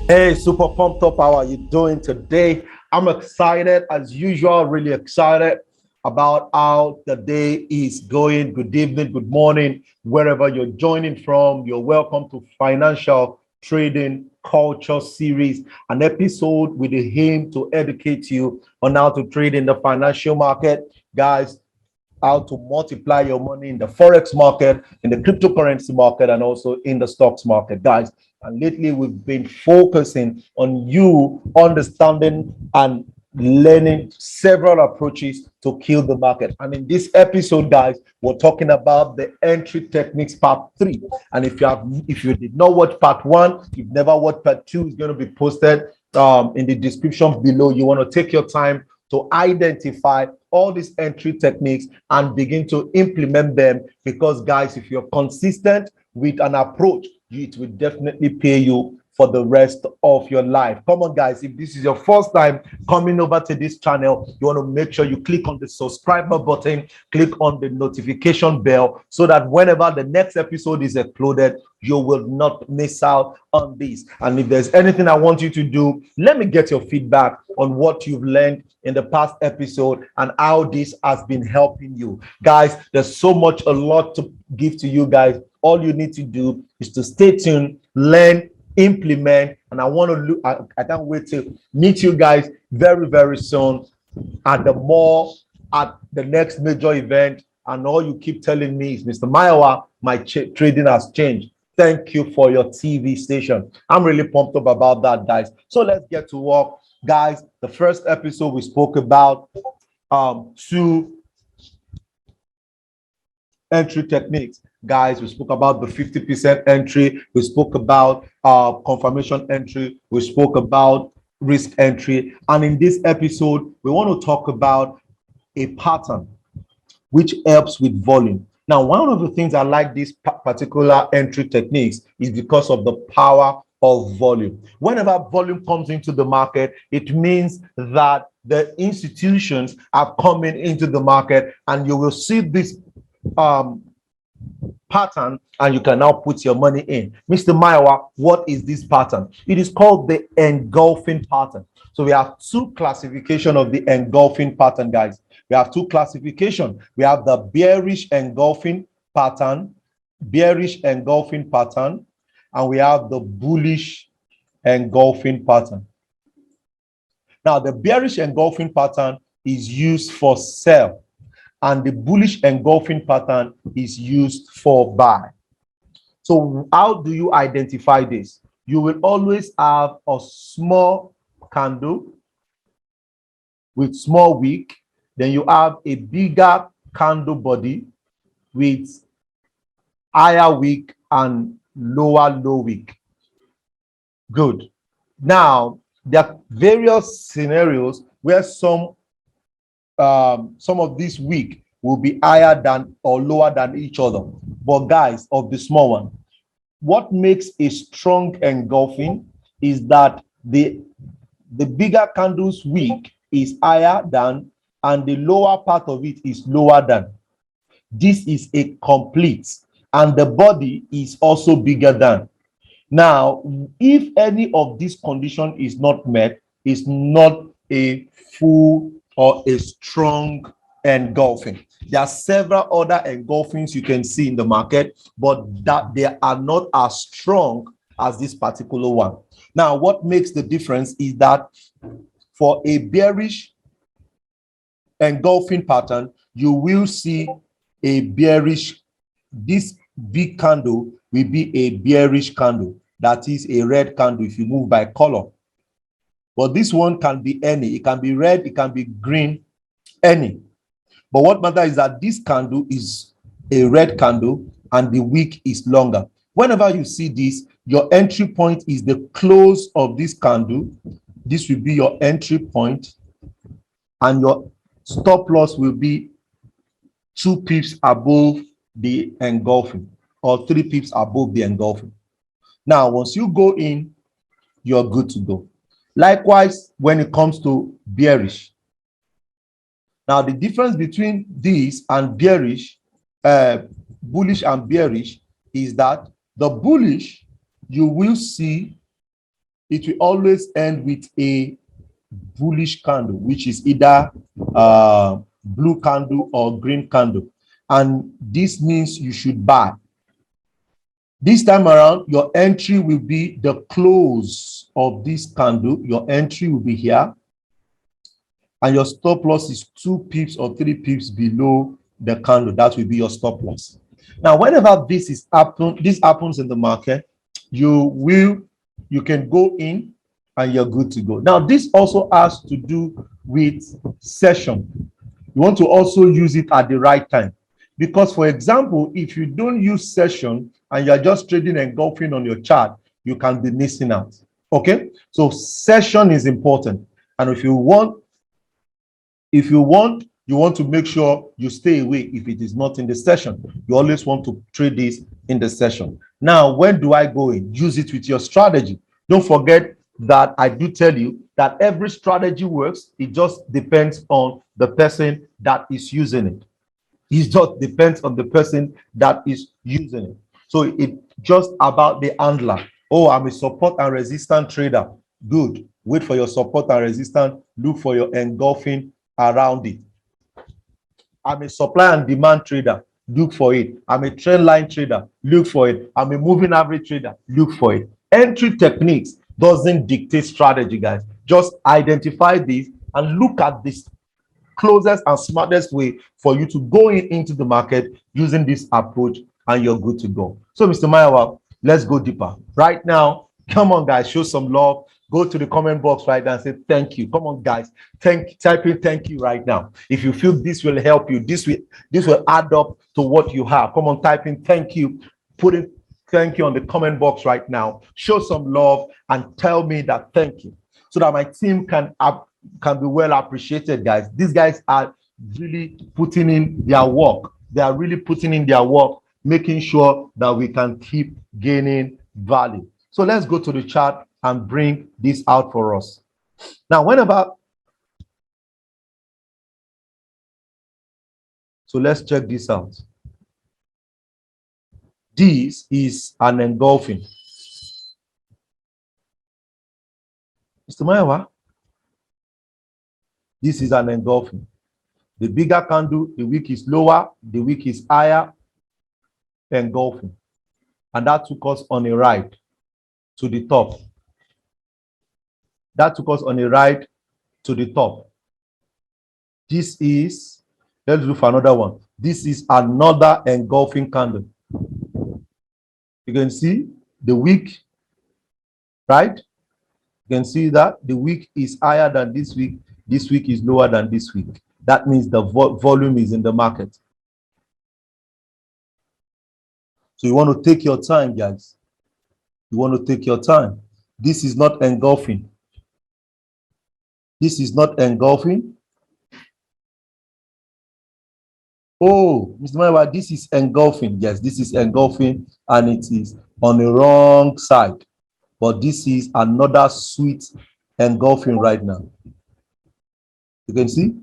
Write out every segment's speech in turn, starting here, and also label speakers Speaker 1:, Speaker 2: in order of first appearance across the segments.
Speaker 1: Hey, super pumped up. How are you doing today? I'm excited as usual, really excited about how the day is going. Good evening, good morning, wherever you're joining from. You're welcome to Financial Trading Culture Series, an episode with the aim to educate you on how to trade in the financial market. Guys, how to multiply your money in the Forex market, in the cryptocurrency market, and also in the stocks market, guys. And lately, we've been focusing on you understanding and learning several approaches to kill the market. And in this episode, guys, we're talking about the entry techniques part 3. And if you did not watch part 1, you've never watched part 2, it's going to be posted in the description below. You want to take your time to identify all these entry techniques and begin to implement them, because guys, if you're consistent with an approach, it will definitely pay you for the rest of your life. Come on, guys, if this is your first time coming over to this channel, you want to make sure you click on the subscriber button, click on the notification bell, so that whenever the next episode is uploaded, you will not miss out on this. And if there's anything I want you to do, let me get your feedback on what you've learned in the past episode and how this has been helping you. Guys, there's so much, a lot to give to you guys. All you need to do is to stay tuned, learn, implement, and I want to look. I can't wait to meet you guys very, very soon at the mall, at the next major event. And all you keep telling me is, Mr. Mayowa, my trading has changed. Thank you for your TV station. I'm really pumped up about that, guys. So let's get to work, guys. The first episode we spoke about two entry techniques, guys. We spoke about the 50% entry, we spoke about confirmation entry, we spoke about risk entry, and in this episode we want to talk about a pattern which helps with volume. Now, one of the things I like these particular entry techniques is because of the power of volume. Whenever volume comes into the market, it means that the institutions are coming into the market, and you will see this pattern, and you can now put your money in. Mr. Mayowa, what is this pattern? It is called the engulfing pattern. So we have two classification of the engulfing pattern, guys. We have two classification. We have the bearish engulfing pattern, and we have the bullish engulfing pattern. Now, the bearish engulfing pattern is used for sell, and the bullish engulfing pattern is used for buy. So how do you identify this? You will always have a small candle with small wick, then you have a bigger candle body with higher wick and lower low wick. Good. Now, there are various scenarios where some of these wick will be higher than or lower than each other. But guys, of the small one, what makes a strong engulfing is that the bigger candle's wick is higher than, and the lower part of it is lower than. This is a complete, and the body is also bigger than. Now, if any of this condition is not met, it's not a full or a strong engulfing. There are several other engulfings you can see in the market, but that they are not as strong as this particular one. Now, what makes the difference is that for a bearish engulfing pattern, you will see a bearish, this big candle will be a bearish candle. That is a red candle if you move by color. But this one can be any. It can be red, it can be green, any. But what matters is that this candle is a red candle and the wick is longer. Whenever you see this, your entry point is the close of this candle. This will be your entry point, and your stop loss will be 2 pips above the engulfing, or 3 pips above the engulfing. Now, once you go in, you're good to go. Likewise, when it comes to bearish. Now, the difference between this and bearish, bullish and bearish, is that the bullish, you will see it will always end with a bullish candle, which is either blue candle or green candle. And this means you should buy. This time around, your entry will be the close of this candle. Your entry will be here. And your stop loss is 2 pips or 3 pips below the candle. That will be your stop loss. Now, whenever this happens in the market, you can go in and you're good to go. Now, this also has to do with session. You want to also use it at the right time. Because, for example, if you don't use session and you're just trading and engulfing on your chart, you can be missing out. Okay? So session is important. And if you want to make sure you stay away if it is not in the session. You always want to trade this in the session. Now, when do I go in? Use it with your strategy. Don't forget that I do tell you that every strategy works. It just depends on the person that is using it. It just depends on the person that is using it. So it's just about the handler. Oh, I'm a support and resistance trader. Good. Wait for your support and resistance. Look for your engulfing around it. I'm a supply and demand trader. Look for it. I'm a trend line trader. Look for it. I'm a moving average trader. Look for it. Entry techniques doesn't dictate strategy, guys. Just identify this and look at this closest and smartest way for you to go into the market using this approach, and you're good to go. So, Mr. Mayowa, let's go deeper. Right now, come on, guys, show some love. Go to the comment box right now and say thank you. Come on, guys. Type in thank you right now. If you feel this will help you, this will add up to what you have. Come on, type in thank you. Put in thank you on the comment box right now. Show some love and tell me that thank you, so that my team can be well appreciated, guys. These guys are really putting in their work. They are really putting in their work, making sure that we can keep gaining value. So let's go to the chart and bring this out for us. Now, so let's check this out. This is an engulfing. Mr. Mayowa, this is an engulfing. The bigger candle, the wick is lower, the wick is higher, engulfing. And that took us on a ride to the top. That took us on a ride to the top. This is, let's do for another one. This is another engulfing candle. You can see the wick, right? You can see that the wick is higher than this wick. This wick is lower than this wick. That means the volume is in the market. So you want to take your time, guys. You want to take your time. This is not engulfing. This is not engulfing. Oh, Mr. Mayowa, this is engulfing. Yes, this is engulfing, and it is on the wrong side. But this is another sweet engulfing right now. You can see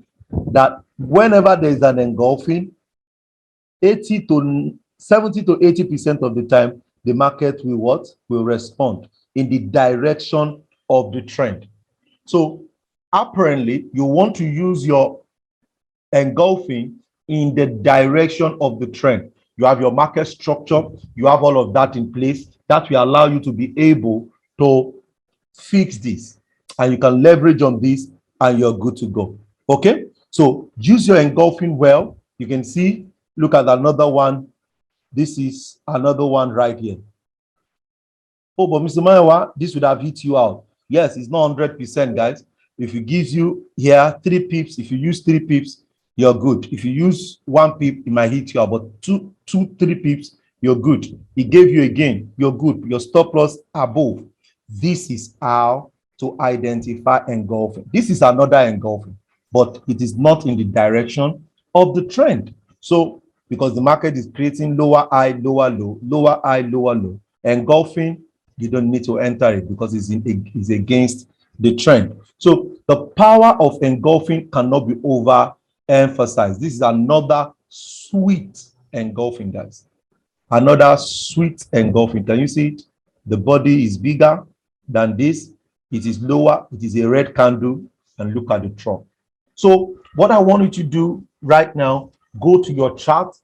Speaker 1: that whenever there is an engulfing, 70 to 80% of the time, the market will what? Will respond in the direction of the trend. So apparently, you want to use your engulfing in the direction of the trend. You have your market structure, you have all of that in place. That will allow you to be able to fix this, and you can leverage on this, and you're good to go. Okay, so use your engulfing well. You can see, look at another one. This is another one right here. Oh, but Mr. Mayowa, this would have hit you out. Yes, it's not 100%, guys. If it gives you here 3 pips, if you use 3 pips, you're good. If you use 1 pip, it might hit you out, but 3 pips, you're good. It gave you again, you're good. Your stop loss above. This is how to identify engulfing. This is another engulfing, but it is not in the direction of the trend. So, because the market is creating lower high, lower low, lower high, lower low, engulfing, you don't need to enter it because it's against the trend. So the power of engulfing cannot be overemphasized. This is another sweet engulfing, guys. Another sweet engulfing. Can you see it? The body is bigger than this. It is lower. It is a red candle, and look at the trend. So what I want you to do right now, go to your chart,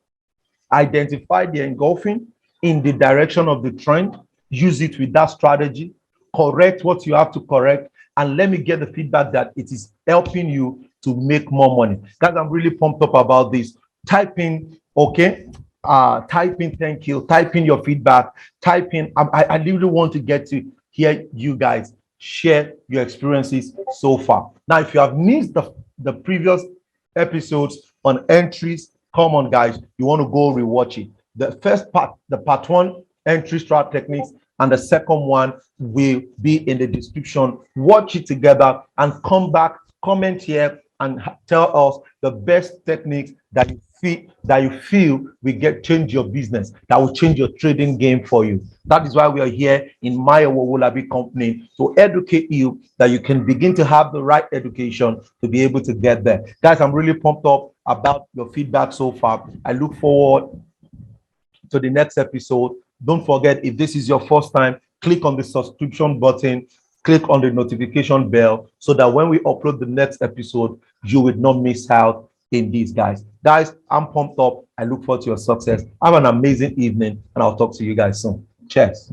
Speaker 1: identify the engulfing in the direction of the trend, use it with that strategy, correct what you have to correct, and let me get the feedback that it is helping you to make more money. Guys, I'm really pumped up about this. Type in, okay, type in thank you, type in your feedback, type in, I really want to get to hear you guys share your experiences so far. Now, if you have missed the previous episodes on entries, come on, guys, you want to go rewatch it. The first part, the part one, entry strat techniques, and the second one will be in the description. Watch it together and come back, comment here, and tell us the best techniques that you feel will change your business, that will change your trading game for you. That is why we are here in Mayowa Owolabi company, to educate you that you can begin to have the right education to be able to get there. Guys, I'm really pumped up about your feedback so far. I look forward to the next episode. Don't forget, if this is your first time, click on the subscription button, click on the notification bell, so that when we upload the next episode, you will not miss out in these, guys. Guys, I'm pumped up. I look forward to your success. Have an amazing evening, and I'll talk to you guys soon. Cheers.